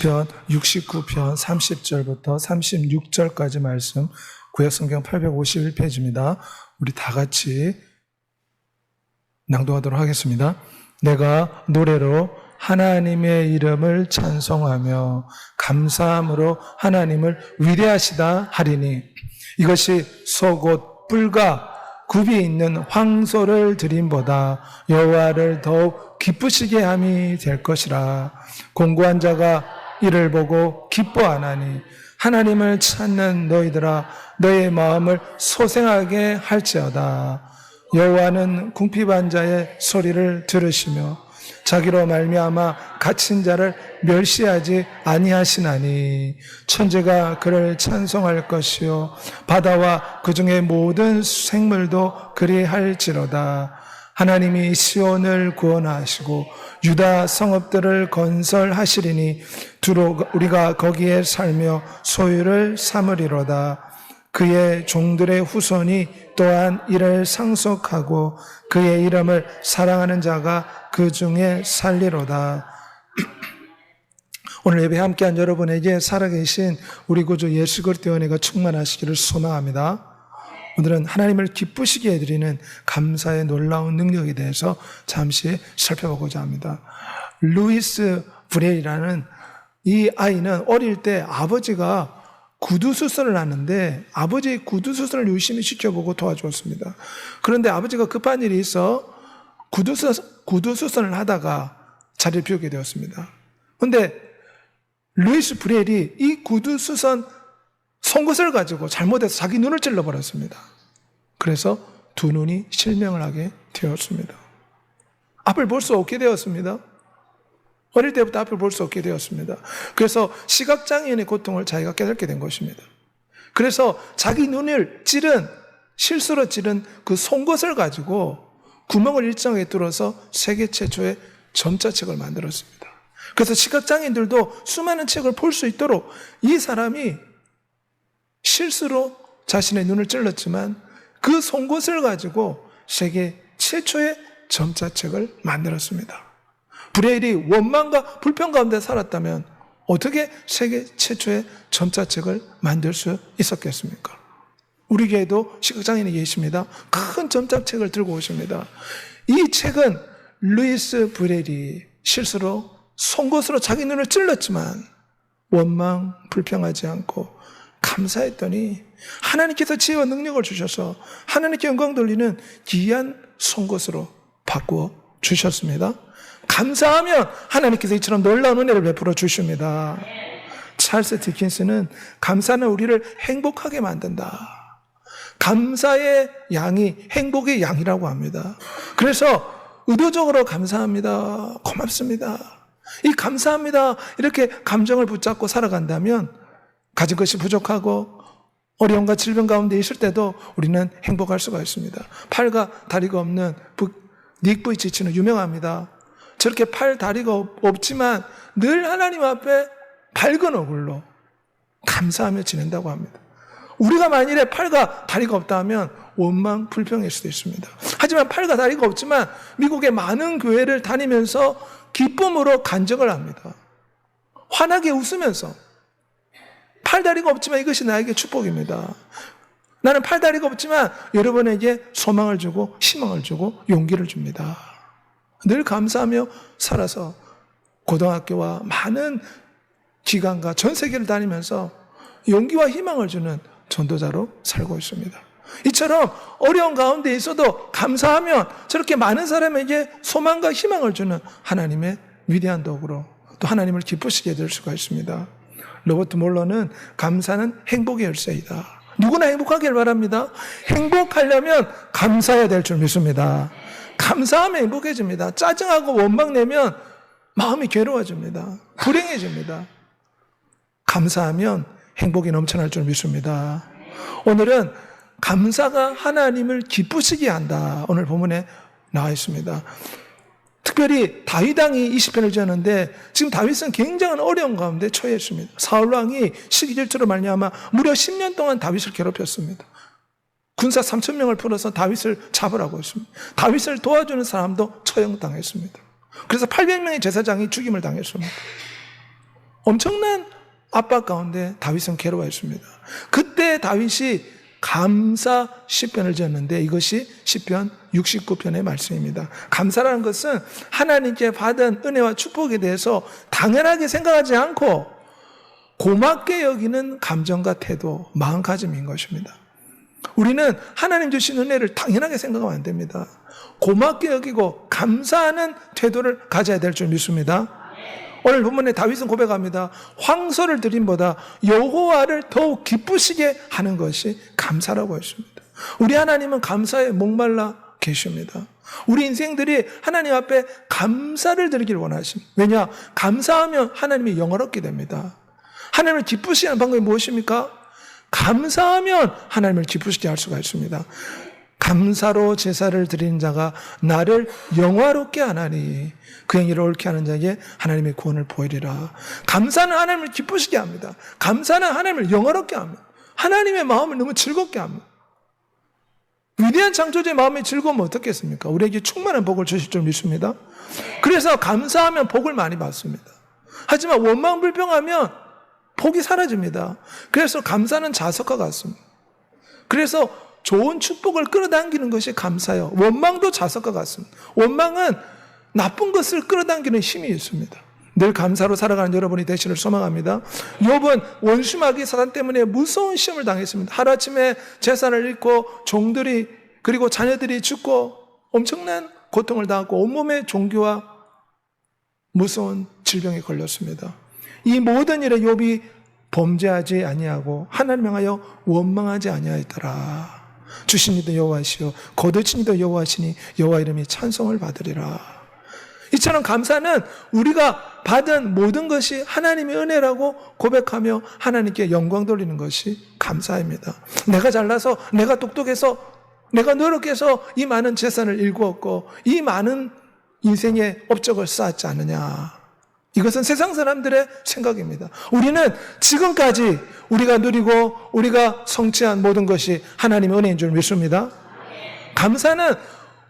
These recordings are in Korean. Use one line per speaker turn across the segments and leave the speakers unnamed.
시편 69편 30절부터 36절까지 말씀, 구약성경 851페이지입니다. 우리 다 같이 낭독하도록 하겠습니다. 내가 노래로 하나님의 이름을 찬송하며 감사함으로 하나님을 위대하시다 하리니 이것이 소 곧 뿔과 굽이 있는 황소를 드림보다 여호와를 더욱 기쁘시게 함이 될 것이라. 공고한 자가 이를 보고 기뻐하나니 하나님을 찾는 너희들아 너의 마음을 소생하게 할지어다. 여호와는 궁핍한 자의 소리를 들으시며 자기로 말미암아 갇힌 자를 멸시하지 아니하시나니 천지가 그를 찬송할 것이요 바다와 그 중에 모든 생물도 그리할지로다. 하나님이 시온을 구원하시고 유다 성읍들을 건설하시리니 두로 우리가 거기에 살며 소유를 삼으리로다. 그의 종들의 후손이 또한 이를 상속하고 그의 이름을 사랑하는 자가 그 중에 살리로다. 오늘 예배 함께한 여러분에게 살아계신 우리 구주 예수 그리스도의 은혜가 충만하시기를 소망합니다. 오늘은 하나님을 기쁘시게 해드리는 감사의 놀라운 능력에 대해서 잠시 살펴보고자 합니다. 루이스 브레이라는 이 아이는 어릴 때 아버지가 구두수술을 하는데 아버지의 구두수술을 유심히 지켜보고 도와주었습니다. 그런데 아버지가 급한 일이 있어 구두수술을 하다가 자리를 비우게 되었습니다. 그런데 루이스 브레일이 이 구두수선 송곳을 가지고 잘못해서 자기 눈을 찔러버렸습니다. 그래서 두 눈이 실명을 하게 되었습니다. 앞을 볼 수 없게 되었습니다. 어릴 때부터 앞을 볼 수 없게 되었습니다. 그래서 시각장애인의 고통을 자기가 깨닫게 된 것입니다. 그래서 자기 눈을 실수로 찌른 그 송곳을 가지고 구멍을 일정하게 뚫어서 세계 최초의 점자책을 만들었습니다. 그래서 시각장애인들도 수많은 책을 볼 수 있도록 이 사람이 실수로 자신의 눈을 찔렀지만 그 송곳을 가지고 세계 최초의 점자책을 만들었습니다. 브레일이 원망과 불평 가운데 살았다면 어떻게 세계 최초의 점자책을 만들 수 있었겠습니까? 우리 교회도 시각장애인이 계십니다. 큰 점자책을 들고 오십니다. 이 책은 루이스 브레일이 실수로 송곳으로 자기 눈을 찔렀지만 원망, 불평하지 않고 감사했더니 하나님께서 지혜와 능력을 주셔서 하나님께 영광 돌리는 귀한 송곳으로 바꾸어 주셨습니다. 감사하면 하나님께서 이처럼 놀라운 은혜를 베풀어 주십니다. 찰스 디킨스는 감사는 우리를 행복하게 만든다. 감사의 양이 행복의 양이라고 합니다. 그래서 의도적으로 감사합니다. 고맙습니다. 이 감사합니다. 이렇게 감정을 붙잡고 살아간다면 가진 것이 부족하고 어려움과 질병 가운데 있을 때도 우리는 행복할 수가 있습니다. 팔과 다리가 없는 닉 부이치치는 유명합니다. 저렇게 팔, 다리가 없지만 늘 하나님 앞에 밝은 얼굴로 감사하며 지낸다고 합니다. 우리가 만일에 팔과 다리가 없다 하면 원망, 불평일 수도 있습니다. 하지만 팔과 다리가 없지만 미국의 많은 교회를 다니면서 기쁨으로 간증을 합니다. 환하게 웃으면서 팔다리가 없지만 이것이 나에게 축복입니다. 나는 팔다리가 없지만 여러분에게 소망을 주고 희망을 주고 용기를 줍니다. 늘 감사하며 살아서 고등학교와 많은 기관과 전 세계를 다니면서 용기와 희망을 주는 전도자로 살고 있습니다. 이처럼 어려운 가운데 있어도 감사하면 저렇게 많은 사람에게 소망과 희망을 주는 하나님의 위대한 도구로 또 하나님을 기쁘시게 될 수가 있습니다. 로버트 몰러는 감사는 행복의 열쇠이다. 누구나 행복하길 바랍니다. 행복하려면 감사해야 될 줄 믿습니다. 감사하면 행복해집니다. 짜증하고 원망내면 마음이 괴로워집니다. 불행해집니다. 감사하면 행복이 넘쳐날 줄 믿습니다. 오늘은 감사가 하나님을 기쁘시게 한다. 오늘 본문에 나와 있습니다. 특별히 다윗 왕이 20편을 지었는데 지금 다윗은 굉장한 어려운 가운데 처해 있습니다. 사울 왕이 시기 질투로 말미암아 무려 10년 동안 다윗을 괴롭혔습니다. 군사 3,000명을 풀어서 다윗을 잡으라고 했습니다. 다윗을 도와주는 사람도 처형당했습니다. 그래서 800명의 제사장이 죽임을 당했습니다. 엄청난 압박 가운데 다윗은 괴로워했습니다. 그때 다윗이 감사 시편을 지었는데 이것이 시편 69편의 말씀입니다. 감사라는 것은 하나님께 받은 은혜와 축복에 대해서 당연하게 생각하지 않고 고맙게 여기는 감정과 태도, 마음가짐인 것입니다. 우리는 하나님 주신 은혜를 당연하게 생각하면 안 됩니다. 고맙게 여기고 감사하는 태도를 가져야 될 줄 믿습니다. 오늘 본문에 다윗은 고백합니다. 황소를 드림보다 여호와를 더욱 기쁘시게 하는 것이 감사라고 했습니다. 우리 하나님은 감사에 목말라 계십니다. 우리 인생들이 하나님 앞에 감사를 드리길 원하십니다. 왜냐? 감사하면 하나님이 영화롭게 됩니다. 하나님을 기쁘시게 하는 방법이 무엇입니까? 감사하면 하나님을 기쁘시게 할 수가 있습니다. 감사로 제사를 드리는 자가 나를 영화롭게 하나니 그 행위를 옳게 하는 자에게 하나님의 구원을 보이리라. 감사는 하나님을 기쁘시게 합니다. 감사는 하나님을 영화롭게 합니다. 하나님의 마음을 너무 즐겁게 합니다. 위대한 창조주의 마음이 즐거우면 어떻겠습니까? 우리에게 충만한 복을 주실 줄 믿습니다. 그래서 감사하면 복을 많이 받습니다. 하지만 원망불평하면 복이 사라집니다. 그래서 감사는 자석과 같습니다. 그래서 좋은 축복을 끌어당기는 것이 감사요. 원망도 자석과 같습니다. 원망은 나쁜 것을 끌어당기는 힘이 있습니다. 늘 감사로 살아가는 여러분이 되시를 소망합니다. 욥은 원수마귀 사단 때문에 무서운 시험을 당했습니다. 하루아침에 재산을 잃고 종들이 그리고 자녀들이 죽고 엄청난 고통을 당하고 온몸에 종교와 무서운 질병에 걸렸습니다. 이 모든 일에 욥이 범죄하지 아니하고 하나님 향하여 원망하지 아니하였더라. 주신 이도 여호와시요 거두신 이도 여호와시니 여호와 이름이 찬송을 받으리라. 이처럼 감사는 우리가 받은 모든 것이 하나님의 은혜라고 고백하며 하나님께 영광 돌리는 것이 감사입니다. 내가 잘나서, 내가 똑똑해서, 내가 노력해서 이 많은 재산을 일구었고 이 많은 인생의 업적을 쌓았지 않느냐. 이것은 세상 사람들의 생각입니다. 우리는 지금까지 우리가 누리고 우리가 성취한 모든 것이 하나님의 은혜인 줄 믿습니다. 감사는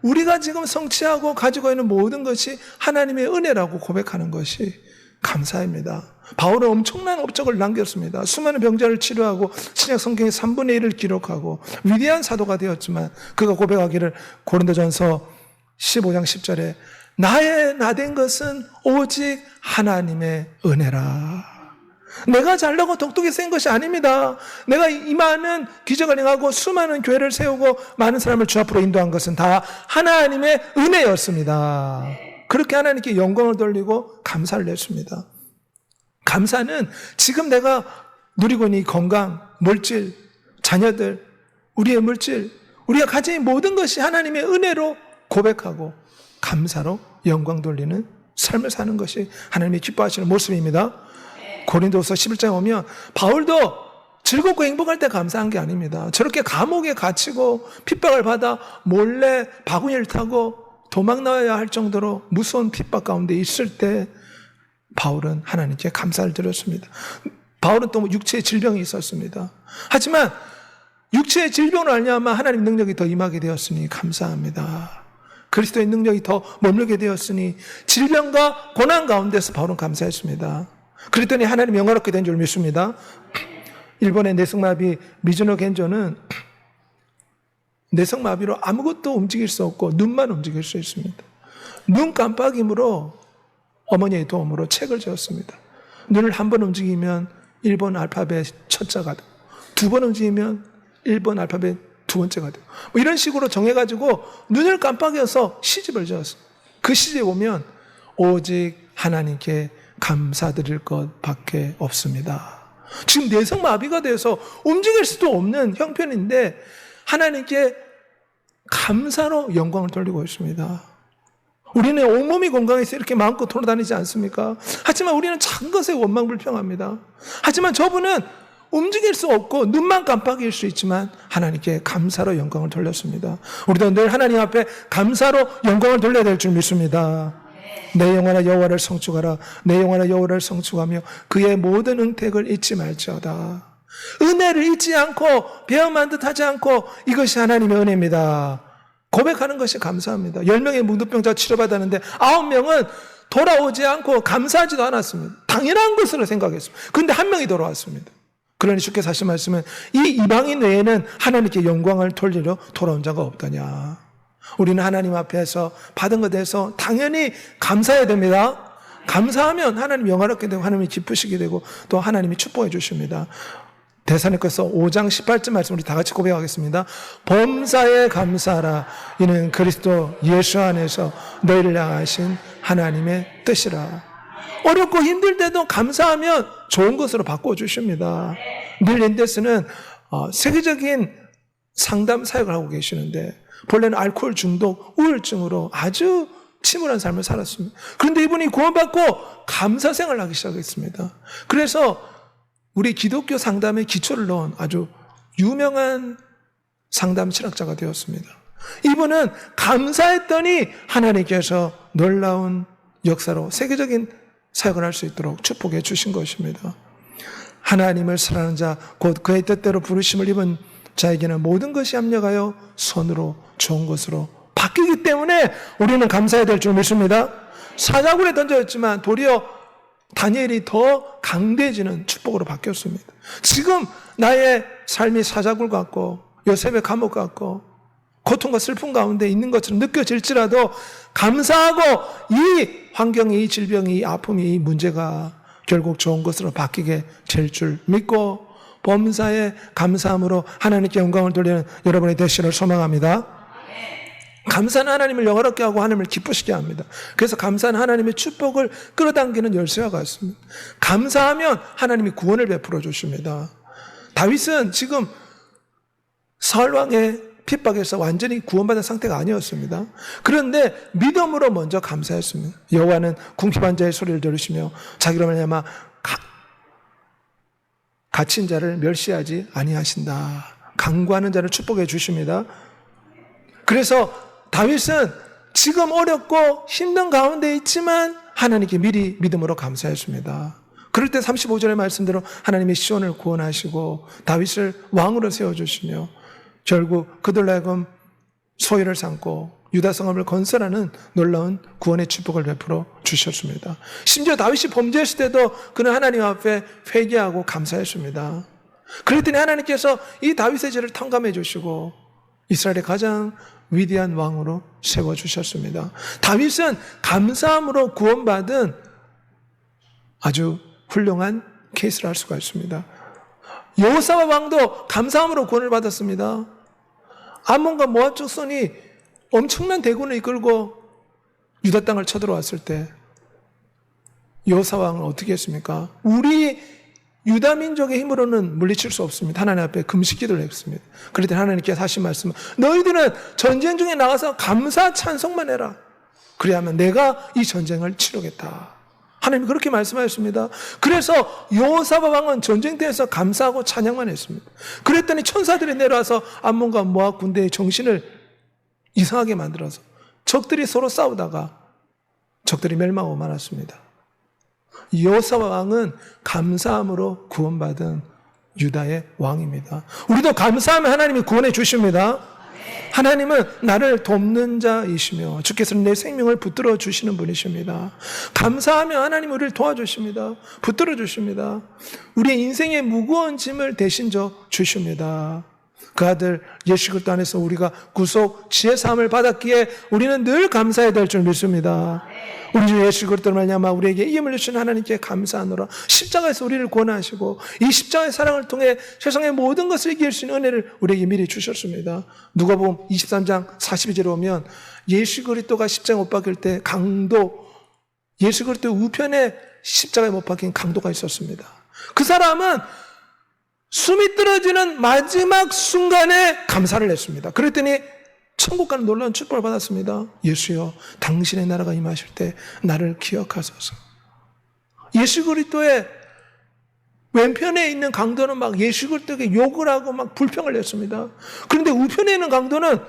우리가 지금 성취하고 가지고 있는 모든 것이 하나님의 은혜라고 고백하는 것이 감사입니다. 바울은 엄청난 업적을 남겼습니다. 수많은 병자를 치료하고 신약 성경의 3분의 1을 기록하고 위대한 사도가 되었지만 그가 고백하기를 고린도전서 15장 10절에 나의 나된 것은 오직 하나님의 은혜라. 내가 잘나고 똑똑히 센 것이 아닙니다. 내가 이 많은 기적을 행하고 수많은 교회를 세우고 많은 사람을 주 앞으로 인도한 것은 다 하나님의 은혜였습니다. 그렇게 하나님께 영광을 돌리고 감사를 냈습니다. 감사는 지금 내가 누리고 있는 이 건강, 물질, 자녀들, 우리의 물질, 우리가 가진 모든 것이 하나님의 은혜로 고백하고 감사로 영광 돌리는 삶을 사는 것이 하나님이 기뻐하시는 모습입니다. 고린도서 11장에 오면 바울도 즐겁고 행복할 때 감사한 게 아닙니다. 저렇게 감옥에 갇히고 핍박을 받아 몰래 바구니를 타고 도망 나와야 할 정도로 무서운 핍박 가운데 있을 때 바울은 하나님께 감사를 드렸습니다. 바울은 또 육체의 질병이 있었습니다. 하지만 육체의 질병을 알냐면 하나님 능력이 더 임하게 되었으니 감사합니다. 그리스도의 능력이 더 머물게 되었으니 질병과 고난 가운데서 바울은 감사했습니다. 그랬더니 하나님 영화롭게 된 줄 믿습니다. 일본의 내성마비 미즈노 겐조는 내성마비로 아무것도 움직일 수 없고 눈만 움직일 수 있습니다. 눈 깜빡임으로 어머니의 도움으로 책을 지었습니다. 눈을 한 번 움직이면 일본 알파벳 첫자가 되고 두 번 움직이면 일본 알파벳 두 번째가 되고 뭐 이런 식으로 정해가지고 눈을 깜빡여서 시집을 지었습니다. 그 시집에 보면 오직 하나님께 감사드릴 것밖에 없습니다. 지금 내성마비가 돼서 움직일 수도 없는 형편인데 하나님께 감사로 영광을 돌리고 있습니다. 우리는 온몸이 건강해서 이렇게 마음껏 돌아다니지 않습니까? 하지만 우리는 작은 것에 원망불평합니다. 하지만 저분은 움직일 수 없고 눈만 깜빡일 수 있지만 하나님께 감사로 영광을 돌렸습니다. 우리도 늘 하나님 앞에 감사로 영광을 돌려야 될 줄 믿습니다. 내 영혼아 여호와를 성축하라. 내 영혼아 여호와를 성축하며 그의 모든 은택을 잊지 말지어다. 은혜를 잊지 않고 배엄한 듯 하지 않고 이것이 하나님의 은혜입니다. 고백하는 것이 감사합니다. 10명의 문둥병자 치료받았는데 9명은 돌아오지 않고 감사하지도 않았습니다. 당연한 것으로 생각했습니다. 그런데 한 명이 돌아왔습니다. 그러니 주께서 하신 말씀은 이 이방인 외에는 하나님께 영광을 돌리러 돌아온 자가 없더냐. 우리는 하나님 앞에서 받은 것에 대해서 당연히 감사해야 됩니다. 감사하면 하나님 영화롭게 되고 하나님이 기쁘시게 되고 또 하나님이 축복해 주십니다. 데살로니가서 5장 18절 말씀 우리 다 같이 고백하겠습니다. 범사에 감사하라. 이는 그리스도 예수 안에서 너희를 향하신 하나님의 뜻이라. 어렵고 힘들 때도 감사하면 좋은 것으로 바꿔주십니다. 밀 린데스는 세계적인 상담 사역을 하고 계시는데 본래는 알코올 중독, 우울증으로 아주 침울한 삶을 살았습니다. 그런데 이분이 구원받고 감사 생활을 하기 시작했습니다. 그래서 우리 기독교 상담의 기초를 넣은 아주 유명한 상담 철학자가 되었습니다. 이분은 감사했더니 하나님께서 놀라운 역사로 세계적인 사역을 할 수 있도록 축복해 주신 것입니다. 하나님을 사랑하는 자, 곧 그의 뜻대로 부르심을 입은 자에게는 모든 것이 합력하여 선으로 좋은 것으로 바뀌기 때문에 우리는 감사해야 될 줄 믿습니다. 사자굴에 던져졌지만 도리어 다니엘이 더 강대해지는 축복으로 바뀌었습니다. 지금 나의 삶이 사자굴 같고 요셉의 감옥 같고 고통과 슬픔 가운데 있는 것처럼 느껴질지라도 감사하고 이 환경이, 이 질병이, 이 아픔이, 이 문제가 결국 좋은 것으로 바뀌게 될 줄 믿고 범사에 감사함으로 하나님께 영광을 돌리는 여러분의 되시기를 소망합니다. 감사는 하나님을 영화롭게 하고 하나님을 기쁘시게 합니다. 그래서 감사는 하나님의 축복을 끌어당기는 열쇠와 같습니다. 감사하면 하나님이 구원을 베풀어 주십니다. 다윗은 지금 사울 왕의 핍박에서 완전히 구원받은 상태가 아니었습니다. 그런데 믿음으로 먼저 감사했습니다. 여호와는 궁핍한 자의 소리를 들으시며 자기로 말미암아 갇힌 자를 멸시하지 아니하신다. 강구하는 자를 축복해 주십니다. 그래서 다윗은 지금 어렵고 힘든 가운데 있지만 하나님께 미리 믿음으로 감사했습니다. 그럴 때 35절의 말씀대로 하나님이 시온을 구원하시고 다윗을 왕으로 세워주시며 결국 그들로 하여금 소유를 삼고 유다 성읍을 건설하는 놀라운 구원의 축복을 베풀어 주셨습니다. 심지어 다윗이 범죄했을 때도 그는 하나님 앞에 회개하고 감사했습니다. 그랬더니 하나님께서 이 다윗의 죄를 탕감해 주시고 이스라엘의 가장 위대한 왕으로 세워주셨습니다. 다윗은 감사함으로 구원받은 아주 훌륭한 케이스를 할 수가 있습니다. 여호사밧 왕도 감사함으로 구원을 받았습니다. 암몬과 모압 족속이 엄청난 대군을 이끌고 유다 땅을 쳐들어왔을 때 여호사밧 왕은 어떻게 했습니까? 우리 유다 민족의 힘으로는 물리칠 수 없습니다. 하나님 앞에 금식기도를 했습니다. 그럴 때 하나님께서 하신 말씀은 너희들은 전쟁 중에 나가서 감사 찬송만 해라. 그래야만 내가 이 전쟁을 치르겠다. 하나님이 그렇게 말씀하셨습니다. 그래서 여호사밧 왕은 전쟁터에서 감사하고 찬양만 했습니다. 그랬더니 천사들이 내려와서 암몬과 모압 군대의 정신을 이상하게 만들어서 적들이 서로 싸우다가 적들이 멸망하고 말았습니다. 여호사밧 왕은 감사함으로 구원받은 유다의 왕입니다. 우리도 감사하면 하나님이 구원해 주십니다. 하나님은 나를 돕는 자이시며 주께서는 내 생명을 붙들어 주시는 분이십니다. 감사하면 하나님 우리를 도와주십니다. 붙들어 주십니다. 우리의 인생의 무거운 짐을 대신 져 주십니다. 그 아들 예수 그리스도 안에서 우리가 구속 지혜 사함을 받았기에 우리는 늘 감사해야 될 줄 믿습니다. 우리 주 예수 그리스도로 말미암아 우리에게 이임을 주신 하나님께 감사하노라. 십자가에서 우리를 구원하시고 이 십자가의 사랑을 통해 세상의 모든 것을 이길 수 있는 은혜를 우리에게 미리 주셨습니다. 누가복음 23장 42절에 오면 예수 그리스도가 십자가에 못 박힐 때 강도, 예수 그리스도 우편에 십자가에 못 박힌 강도가 있었습니다. 그 사람은 숨이 떨어지는 마지막 순간에 감사를 했습니다. 그랬더니 천국 가는 놀라운 축복을 받았습니다. 예수여, 당신의 나라가 임하실 때 나를 기억하소서. 예수 그리스도의 왼편에 있는 강도는 막 예수 그리스도에게 욕을 하고 막 불평을 냈습니다. 그런데 우편에 있는 강도는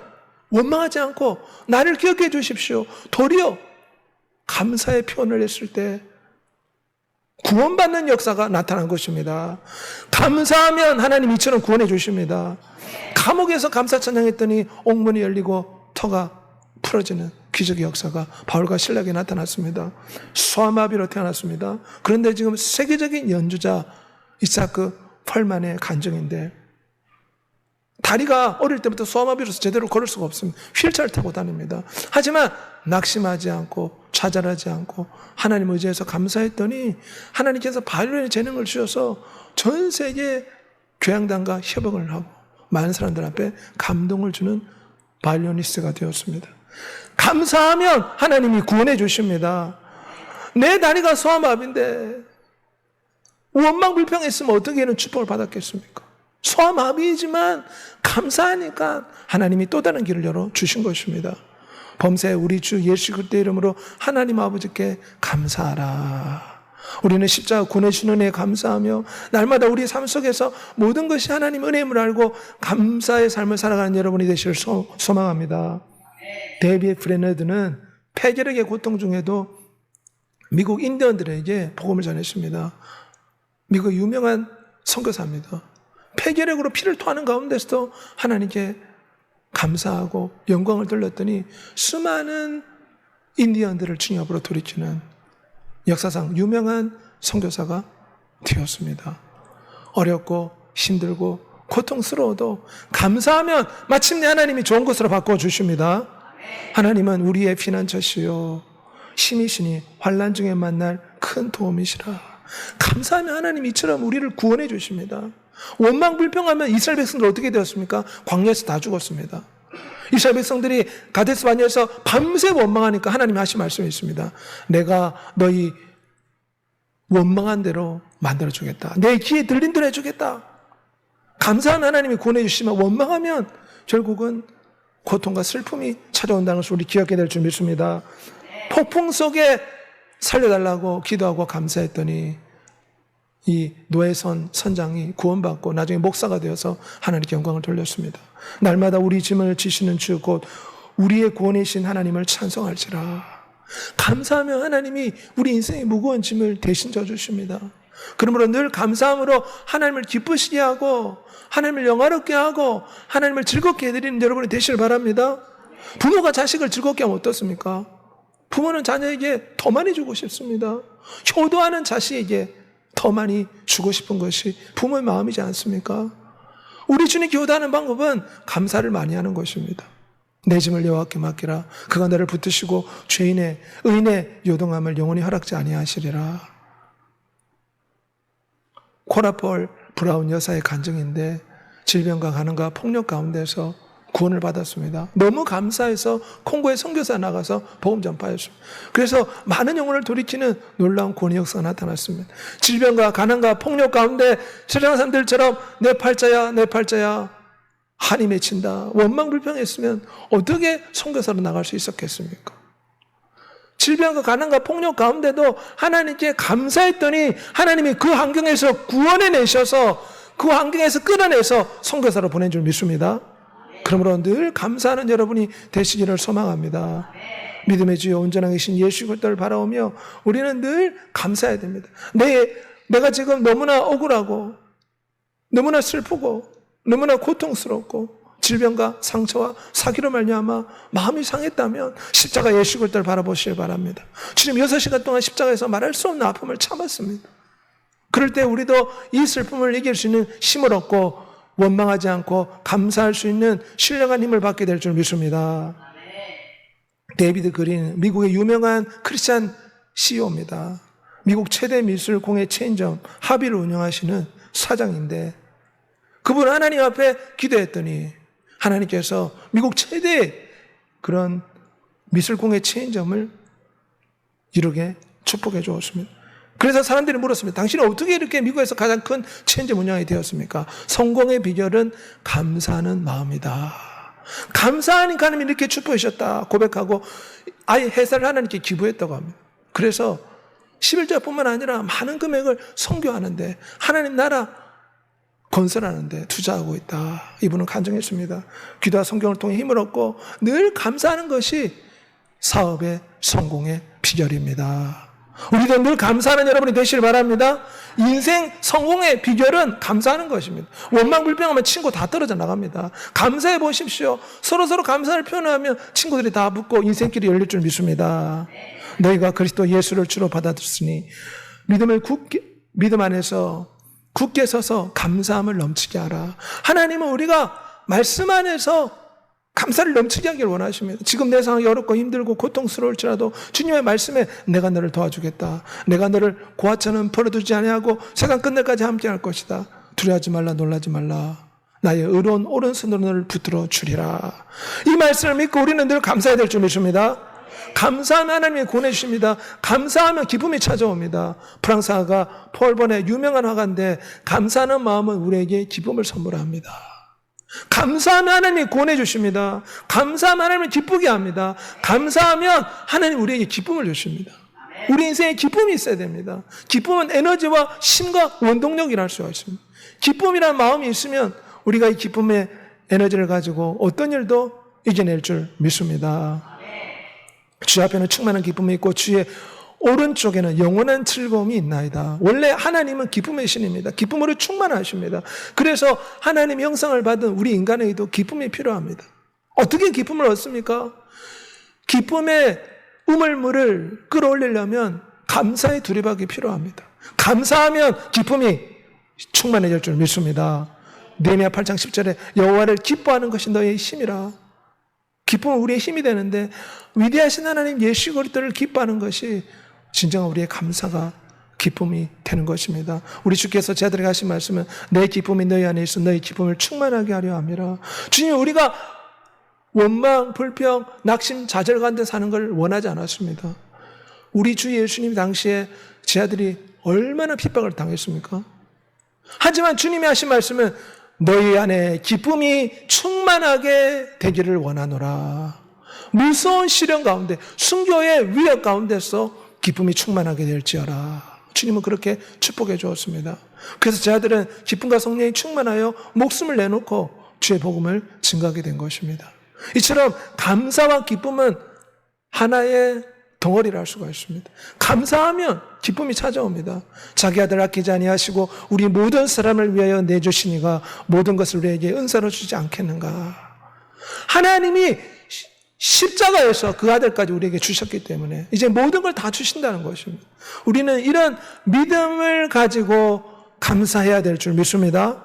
원망하지 않고 나를 기억해 주십시오. 도리어 감사의 표현을 했을 때 구원받는 역사가 나타난 것입니다. 감사하면 하나님 이처럼 구원해 주십니다. 감옥에서 감사 찬양했더니 옥문이 열리고 터가 풀어지는 기적의 역사가 바울과 실락에 나타났습니다. 소아마비로 태어났습니다. 그런데 지금 세계적인 연주자 이사크 펄만의 간증인데 다리가 어릴 때부터 소아마비로서 제대로 걸을 수가 없습니다. 휠체어를 타고 다닙니다. 하지만 낙심하지 않고 좌절하지 않고 하나님 의지해서 감사했더니 하나님께서 바이올린의 재능을 주셔서 전 세계 교향단과 협업을 하고 많은 사람들 앞에 감동을 주는 바이올리니스트가 되었습니다. 감사하면 하나님이 구원해 주십니다. 내 다리가 소아마비인데 원망불평했으면 어떻게 이런 축복을 받았겠습니까? 소아마비이지만 감사하니까 하나님이 또 다른 길을 열어주신 것입니다. 범사에 우리 주 예수 그리스도의 이름으로 하나님 아버지께 감사하라. 우리는 십자가 구원해 주신 은혜에 감사하며 날마다 우리의 삶 속에서 모든 것이 하나님 은혜임을 알고 감사의 삶을 살아가는 여러분이 되시길 소망합니다. 데이비드 프레너드는 폐결핵의 고통 중에도 미국 인디언들에게 복음을 전했습니다. 미국 유명한 선교사입니다. 폐결핵으로 피를 토하는 가운데서도 하나님께 감사하고 영광을 돌렸더니 수많은 인디언들을 주님 앞으로 돌이키는 역사상 유명한 선교사가 되었습니다. 어렵고 힘들고 고통스러워도 감사하면 마침내 하나님이 좋은 것으로 바꿔주십니다. 하나님은 우리의 피난처시요 신이시니 환난 중에 만날 큰 도움이시라. 감사하면 하나님 이처럼 우리를 구원해 주십니다. 원망불평하면 이스라엘 백성들 어떻게 되었습니까? 광야에서 다 죽었습니다. 이스라엘 백성들이 가데스 바네아에서 밤새 원망하니까 하나님이 하신 말씀이 있습니다. 내가 너희 원망한 대로 만들어주겠다. 내 귀에 들린 대로 해주겠다. 감사한 하나님이 구원해 주시면 원망하면 결국은 고통과 슬픔이 찾아온다는 것을 우리 기억해야 될 줄 믿습니다. 폭풍 속에 살려달라고 기도하고 감사했더니 이 노예선 선장이 구원받고 나중에 목사가 되어서 하나님께 영광을 돌렸습니다. 날마다 우리 짐을 지시는 주 곧 우리의 구원이신 하나님을 찬송할지라. 감사하면 하나님이 우리 인생의 무거운 짐을 대신 져주십니다. 그러므로 늘 감사함으로 하나님을 기쁘시게 하고 하나님을 영화롭게 하고 하나님을 즐겁게 해드리는 여러분이 되시길 바랍니다. 부모가 자식을 즐겁게 하면 어떻습니까? 부모는 자녀에게 더 많이 주고 싶습니다. 효도하는 자식에게 더 많이 주고 싶은 것이 부모의 마음이지 않습니까? 우리 주님께 효도하는 방법은 감사를 많이 하는 것입니다. 내 짐을 여호와께 맡기라. 그가 너를 붙드시고 죄인의 의인의 요동함을 영원히 허락지 아니하시리라. 코라폴 브라운 여사의 간증인데 질병과 가난과 폭력 가운데서 구원을 받았습니다. 너무 감사해서 콩고에 선교사 나가서 복음 전파했습니다. 그래서 많은 영혼을 돌이키는 놀라운 구원의 역사가 나타났습니다. 질병과 가난과 폭력 가운데 세상 사람들처럼 내 팔자야 내 팔자야 한이 맺힌다 원망불평했으면 어떻게 선교사로 나갈 수 있었겠습니까? 질병과 가난과 폭력 가운데도 하나님께 감사했더니 하나님이 그 환경에서 구원해내셔서 그 환경에서 끌어내서 선교사로 보낸 줄 믿습니다. 그러므로 늘 감사하는 여러분이 되시기를 소망합니다. 믿음의 주여 온전하게 계신 예수 그리스도를 바라오며 우리는 늘 감사해야 됩니다. 내가 지금 너무나 억울하고 너무나 슬프고 너무나 고통스럽고 질병과 상처와 사기로 말미암아 마음이 상했다면 십자가 예수 그리스도를 바라보시길 바랍니다. 주님 6시간 동안 십자가에서 말할 수 없는 아픔을 참았습니다. 그럴 때 우리도 이 슬픔을 이길 수 있는 힘을 얻고 원망하지 않고 감사할 수 있는 신령한 힘을 받게 될 줄 믿습니다. 데이비드 그린 미국의 유명한 크리스찬 CEO입니다. 미국 최대 미술 공예 체인점 하비를 운영하시는 사장인데 그분 하나님 앞에 기도했더니 하나님께서 미국 최대 그런 미술 공예 체인점을 이루게 축복해 주었습니다. 그래서 사람들이 물었습니다. 당신은 어떻게 이렇게 미국에서 가장 큰 체인점 운영이 되었습니까? 성공의 비결은 감사하는 마음이다. 감사하니까 하나님이 이렇게 축복해 주셨다 고백하고 아예 회사를 하나님께 기부했다고 합니다. 그래서 11조뿐만 아니라 많은 금액을 선교하는데 하나님 나라 건설하는데 투자하고 있다. 이분은 간증했습니다. 기도와 성경을 통해 힘을 얻고 늘 감사하는 것이 사업의 성공의 비결입니다. 우리도 늘 감사하는 여러분이 되시길 바랍니다. 인생 성공의 비결은 감사하는 것입니다. 원망 불평하면 친구 다 떨어져 나갑니다. 감사해 보십시오. 서로 감사를 표현하면 친구들이 다 붙고 인생길이 열릴 줄 믿습니다. 너희가 그리스도 예수를 주로 받아들였으니 믿음 안에서 굳게 서서 감사함을 넘치게 하라. 하나님은 우리가 말씀 안에서 감사를 넘치게 하길 원하십니다. 지금 내 상황이 어렵고 힘들고 고통스러울지라도 주님의 말씀에 내가 너를 도와주겠다. 내가 너를 고아처럼 버려두지 아니하고 세상 끝날까지 함께할 것이다. 두려워하지 말라, 놀라지 말라. 나의 의로운 오른손으로 너를 붙들어 주리라. 이 말씀을 믿고 우리는 늘 감사해야 될 줄 믿습니다. 감사하면 하나님이 권해주십니다. 감사하면 기쁨이 찾아옵니다. 프랑스 화가 폴 번의 유명한 화가인데 감사하는 마음은 우리에게 기쁨을 선물합니다. 감사하면 하나님이 권해주십니다. 감사하면 하나님을 기쁘게 합니다. 감사하면 하나님 우리에게 기쁨을 주십니다. 우리 인생에 기쁨이 있어야 됩니다. 기쁨은 에너지와 힘과 원동력이라 할 수가 있습니다. 기쁨이라는 마음이 있으면 우리가 이 기쁨의 에너지를 가지고 어떤 일도 이겨낼 줄 믿습니다. 주 앞에는 충만한 기쁨이 있고 주의 오른쪽에는 영원한 즐거움이 있나이다. 원래 하나님은 기쁨의 신입니다. 기쁨으로 충만하십니다. 그래서 하나님의 형상을 받은 우리 인간에게도 기쁨이 필요합니다. 어떻게 기쁨을 얻습니까? 기쁨의 우물물을 끌어올리려면 감사의 두리박이 필요합니다. 감사하면 기쁨이 충만해질 줄 믿습니다. 느헤미야 8장 10절에 여호와를 기뻐하는 것이 너의 힘이라. 기쁨은 우리의 힘이 되는데 위대하신 하나님 예수 그리스도를 기뻐하는 것이 진정한 우리의 감사가 기쁨이 되는 것입니다. 우리 주께서 제자들에게 하신 말씀은 내 기쁨이 너희 안에 있어 너희 기쁨을 충만하게 하려 함이라. 주님, 우리가 원망, 불평, 낙심, 좌절 가운데 사는 걸 원하지 않았습니다. 우리 주 예수님 당시에 제자들이 얼마나 핍박을 당했습니까? 하지만 주님이 하신 말씀은 너희 안에 기쁨이 충만하게 되기를 원하노라. 무서운 시련 가운데, 순교의 위협 가운데서 기쁨이 충만하게 될지어라. 주님은 그렇게 축복해 주었습니다. 그래서 제자들은 기쁨과 성령이 충만하여 목숨을 내놓고 주의 복음을 증거하게 된 것입니다. 이처럼 감사와 기쁨은 하나의 덩어리를 할 수가 있습니다. 감사하면 기쁨이 찾아옵니다. 자기 아들 아끼지 아니하시고 우리 모든 사람을 위하여 내주시니가 모든 것을 우리에게 은사로 주지 않겠는가. 하나님이 십자가에서 그 아들까지 우리에게 주셨기 때문에 이제 모든 걸 다 주신다는 것입니다. 우리는 이런 믿음을 가지고 감사해야 될 줄 믿습니다.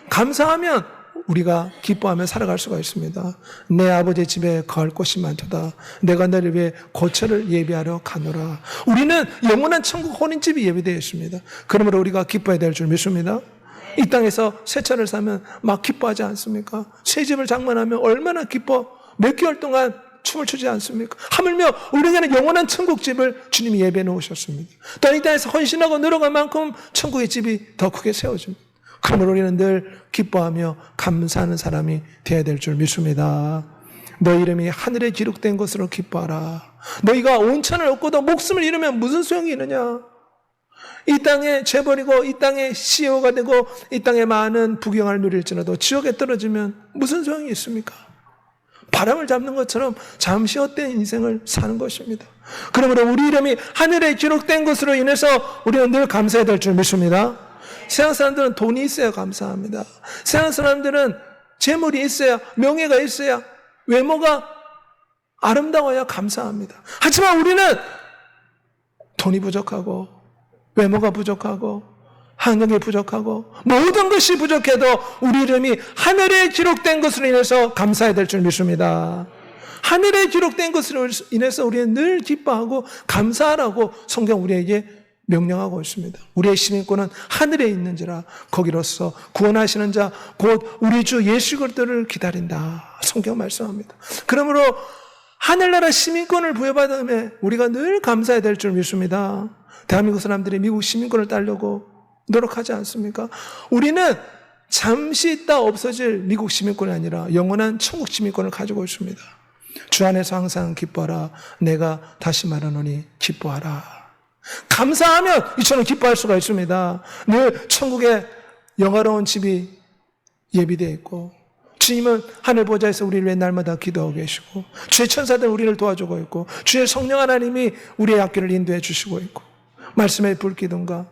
감사하면 우리가 기뻐하며 살아갈 수가 있습니다. 내 아버지 집에 거할 곳이 많도다. 내가 너를 위해 고처를 예비하러 가노라. 우리는 영원한 천국 혼인집이 예비되어 있습니다. 그러므로 우리가 기뻐해야 될 줄 믿습니다. 이 땅에서 새 차를 사면 막 기뻐하지 않습니까? 새 집을 장만하면 얼마나 기뻐. 몇 개월 동안 춤을 추지 않습니까? 하물며 우리에게는 영원한 천국집을 주님이 예배해 놓으셨습니다. 또 이 땅에서 헌신하고 늘어간 만큼 천국의 집이 더 크게 세워집니다. 그러므로 우리는 늘 기뻐하며 감사하는 사람이 되어야 될 줄 믿습니다. 너 이름이 하늘에 기록된 것으로 기뻐하라. 너희가 온천을 얻고도 목숨을 잃으면 무슨 소용이 있느냐? 이 땅에 죄버리고 이 땅에 CEO가 되고 이 땅에 많은 부경을 누릴지라도 지옥에 떨어지면 무슨 소용이 있습니까? 바람을 잡는 것처럼 잠시 헛된 인생을 사는 것입니다. 그러므로 우리 이름이 하늘에 기록된 것으로 인해서 우리는 늘 감사해야 될 줄 믿습니다. 세상 사람들은 돈이 있어야 감사합니다. 세상 사람들은 재물이 있어야, 명예가 있어야, 외모가 아름다워야 감사합니다. 하지만 우리는 돈이 부족하고 외모가 부족하고 학력이 부족하고 모든 것이 부족해도 우리 이름이 하늘에 기록된 것으로 인해서 감사해야 될 줄 믿습니다. 하늘에 기록된 것으로 인해서 우리는 늘 기뻐하고 감사하라고 성경 우리에게 명령하고 있습니다. 우리의 시민권은 하늘에 있는지라 거기로서 구원하시는 자 곧 우리 주 예수 그리스도를 기다린다. 성경 말씀합니다. 그러므로 하늘나라 시민권을 부여받음에 우리가 늘 감사해야 될 줄 믿습니다. 대한민국 사람들이 미국 시민권을 따려고 노력하지 않습니까? 우리는 잠시 있다 없어질 미국 시민권이 아니라 영원한 천국 시민권을 가지고 있습니다. 주 안에서 항상 기뻐하라. 내가 다시 말하노니 기뻐하라. 감사하면 이처럼 기뻐할 수가 있습니다. 늘 천국에 영화로운 집이 예비되어 있고 주님은 하늘 보좌에서 우리를 위해 날마다 기도하고 계시고, 주의 천사들 우리를 도와주고 있고, 주의 성령 하나님이 우리의 앞길을 인도해 주시고 있고, 말씀의 불기둥과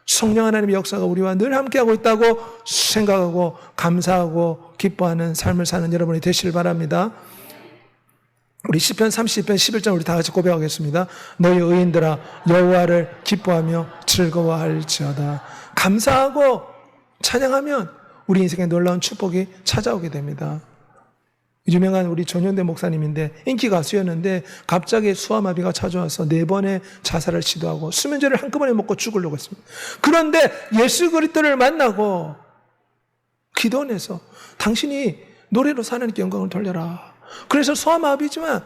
성령 하나님의 역사가 우리와 늘 함께하고 있다고 생각하고 감사하고 기뻐하는 삶을 사는 여러분이 되시길 바랍니다. 우리 시편 30편 11절 우리 다 같이 고백하겠습니다. 너희 의인들아 여호와를 기뻐하며 즐거워할지어다. 감사하고 찬양하면 우리 인생에 놀라운 축복이 찾아오게 됩니다. 유명한 우리 전현대 목사님인데 인기 가수였는데 갑자기 수화마비가 찾아와서 4번의 자살을 시도하고 수면제를 한꺼번에 먹고 죽으려고 했습니다. 그런데 예수 그리스도를 만나고 기도원에서 당신이 노래로 하나님께 영광을 돌려라. 그래서 수화마비지만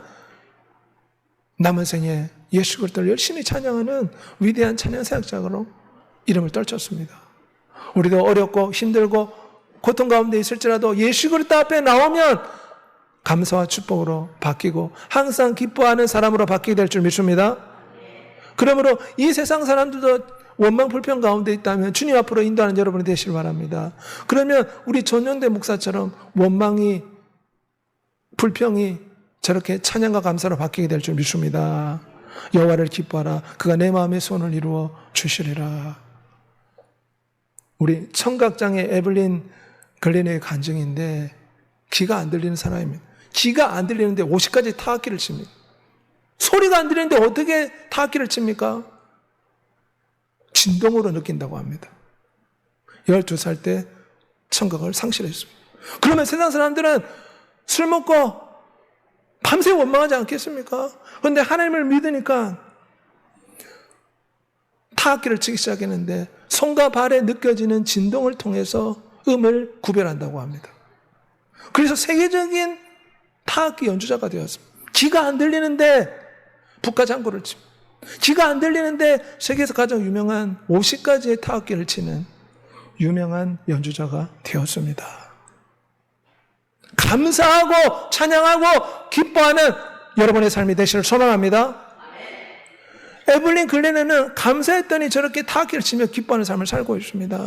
남은 생에 예수 그리스도를 열심히 찬양하는 위대한 찬양 사역자로 이름을 떨쳤습니다. 우리도 어렵고 힘들고 고통 가운데 있을지라도 예수 그리스도 앞에 나오면 감사와 축복으로 바뀌고 항상 기뻐하는 사람으로 바뀌게 될 줄 믿습니다. 그러므로 이 세상 사람들도 원망 불평 가운데 있다면 주님 앞으로 인도하는 여러분이 되시길 바랍니다. 그러면 우리 전현대 목사처럼 원망이 불평이 저렇게 찬양과 감사로 바뀌게 될 줄 믿습니다. 여호와를 기뻐하라. 그가 내 마음의 소원을 이루어 주시리라. 우리 청각장애 에블린 글린의 간증인데 귀가 안 들리는 사람입니다. 귀가 안 들리는데 50까지 타악기를 칩니다. 소리가 안 들리는데 어떻게 타악기를 칩니까? 진동으로 느낀다고 합니다. 12살 때 청각을 상실했습니다. 그러면 세상 사람들은 술 먹고 밤새 원망하지 않겠습니까? 그런데 하나님을 믿으니까 타악기를 치기 시작했는데 손과 발에 느껴지는 진동을 통해서 음을 구별한다고 합니다. 그래서 세계적인 타악기 연주자가 되었습니다. 귀가 안 들리는데 북가장구를 칩니다. 귀가 안 들리는데 세계에서 가장 유명한 50가지의 타악기를 치는 유명한 연주자가 되었습니다. 감사하고 찬양하고 기뻐하는 여러분의 삶이 되시길 소망합니다. 에블린 글렌은 감사했더니 저렇게 타악기를 치며 기뻐하는 삶을 살고 있습니다.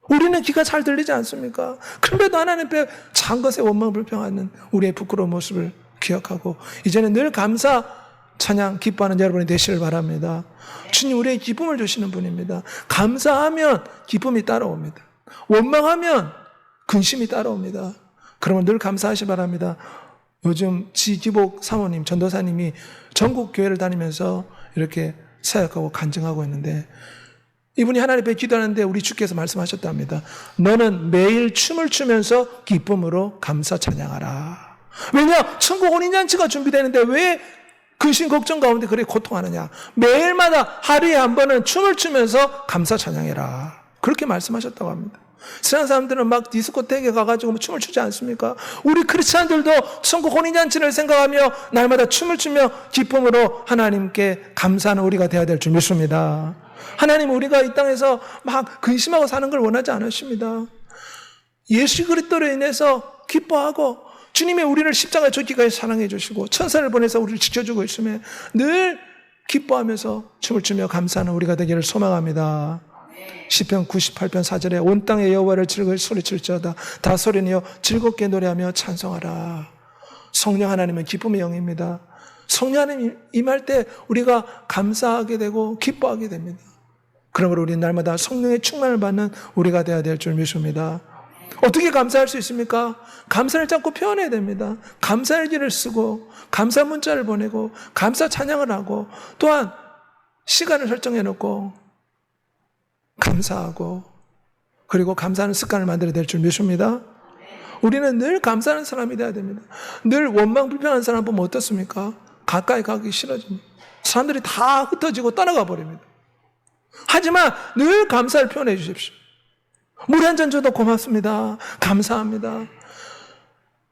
우리는 귀가 잘 들리지 않습니까? 그런데도 하나님 앞에 작은 것에 원망 불평하는 우리의 부끄러운 모습을 기억하고 이제는 늘 감사, 찬양, 기뻐하는 여러분이 되시길 바랍니다. 주님 우리의 기쁨을 주시는 분입니다. 감사하면 기쁨이 따라옵니다. 원망하면 근심이 따라옵니다. 그러면 늘 감사하시 바랍니다. 요즘 지기복 사모님, 전도사님이 전국 교회를 다니면서 이렇게 사역하고 간증하고 있는데 이분이 하나님 앞에 기도하는데 우리 주께서 말씀하셨답니다. 너는 매일 춤을 추면서 기쁨으로 감사 찬양하라. 왜냐? 천국 혼인잔치가 준비되는데 왜 근심 걱정 가운데 그렇게 고통하느냐. 매일마다 하루에 한 번은 춤을 추면서 감사 찬양해라. 그렇게 말씀하셨다고 합니다. 세상 사람들은 막 디스코텍에 가가지고 춤을 추지 않습니까? 우리 크리스찬들도 천국 혼인잔치를 생각하며 날마다 춤을 추며 기쁨으로 하나님께 감사하는 우리가 되어야 될 줄 믿습니다. 하나님 우리가 이 땅에서 막 근심하고 사는 걸 원하지 않으십니다. 예수 그리스도로 인해서 기뻐하고 주님이 우리를 십자가에 죽기까지 사랑해 주시고 천사를 보내서 우리를 지켜주고 있으며 늘 기뻐하면서 춤을 추며 감사하는 우리가 되기를 소망합니다. 시편 98편 4절에 온 땅에 여호와를 즐거이 소리칠지어다. 다 소리내어 즐겁게 노래하며 찬송하라. 성령 하나님은 기쁨의 영입니다. 성령 하나님 임할 때 우리가 감사하게 되고 기뻐하게 됩니다. 그러므로 우리는 날마다 성령의 충만을 받는 우리가 되어야 될 줄 믿습니다. 어떻게 감사할 수 있습니까? 감사를 자꾸 표현해야 됩니다. 감사일기를 쓰고 감사 문자를 보내고 감사 찬양을 하고 또한 시간을 설정해 놓고 감사하고 그리고 감사하는 습관을 만들어야 될 줄 믿습니다. 우리는 늘 감사하는 사람이 되어야 됩니다. 늘 원망 불평하는 사람 보면 어떻습니까? 가까이 가기 싫어집니다. 사람들이 다 흩어지고 떠나가 버립니다. 하지만 늘 감사를 표현해 주십시오. 물 한 잔 줘도 고맙습니다. 감사합니다.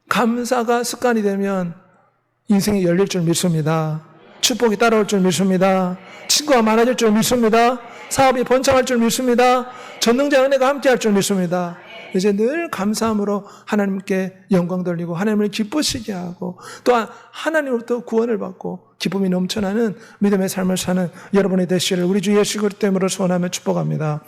감사가 습관이 되면 인생이 열릴 줄 믿습니다. 축복이 따라올 줄 믿습니다. 친구가 많아질 줄 믿습니다. 사업이 번창할 줄 믿습니다. 전능자 은혜가 함께할 줄 믿습니다. 이제 늘 감사함으로 하나님께 영광 돌리고 하나님을 기쁘시게 하고 또한 하나님으로부터 구원을 받고 기쁨이 넘쳐나는 믿음의 삶을 사는 여러분이 되시기를 우리 주 예수 그리스도 이름으로 소원하며 축복합니다.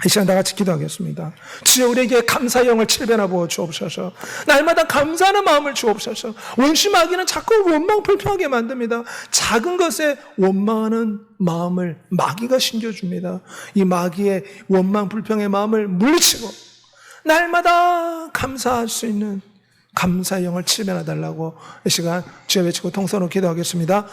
이 시간 다 같이 기도하겠습니다. 주여 우리에게 감사의 영을 7배나 부어 주옵소서. 날마다 감사하는 마음을 주옵소서. 원심하기는 자꾸 원망 불평하게 만듭니다. 작은 것에 원망하는 마음을 마귀가 심겨줍니다. 이 마귀의 원망 불평의 마음을 물리치고 날마다 감사할 수 있는 감사의 영을 7배나 달라고 이 시간 주여 외치고 통성으로 기도하겠습니다.